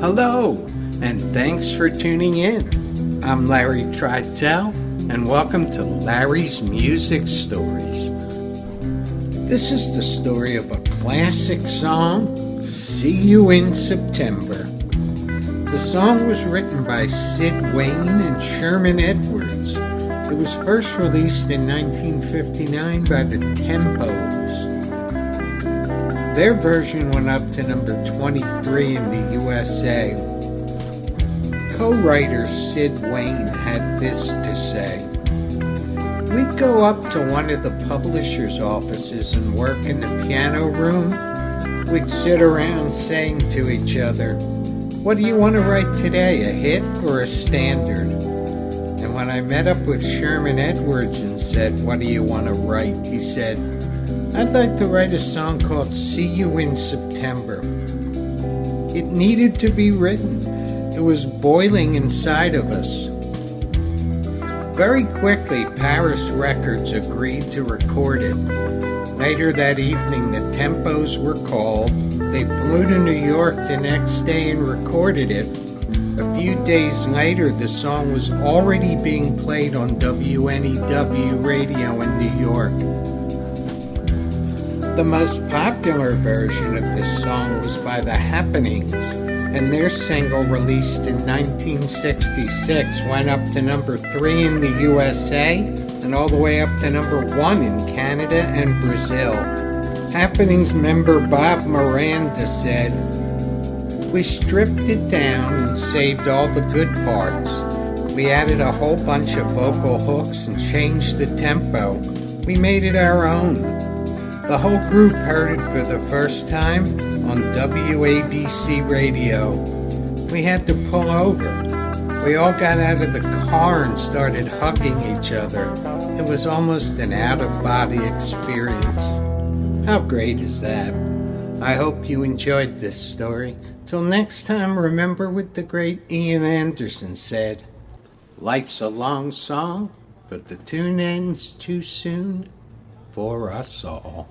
Hello, and thanks for tuning in. I'm Larry Tritell, and welcome to Larry's Music Stories. This is the story of a classic song, See You in September. The song was written by Sid Wayne and Sherman Edwards. It was first released in 1959 by the Tempos. Their version went up to number 23 in the USA. Co-writer Sid Wayne had this to say: "We'd go up to one of the publisher's offices and work in the piano room. We'd sit around saying to each other, 'What do you want to write today, a hit or a standard?' And when I met up with Sherman Edwards and said, 'What do you want to write?' he said, 'I'd like to write a song called See You in September.' It needed to be written. It was boiling inside of us. Very quickly, Paris Records agreed to record it. Later that evening, the Tempos were called. They flew to New York the next day and recorded it. A few days later, the song was already being played on WNEW radio in New York. The most popular version of this song was by The Happenings, and their single, released in 1966, went up to number 3 in the USA and all the way up to number 1 in Canada and Brazil. Happenings member Bob Miranda said, "We stripped it down and saved all the good parts. We added a whole bunch of vocal hooks and changed the tempo. We made it our own." The whole group heard it for the first time on WABC radio. We had to pull over. We all got out of the car and started hugging each other. It was almost an out-of-body experience. How great is that? I hope you enjoyed this story. Till next time, remember what the great Ian Anderson said: "Life's a long song, but the tune ends too soon for us all."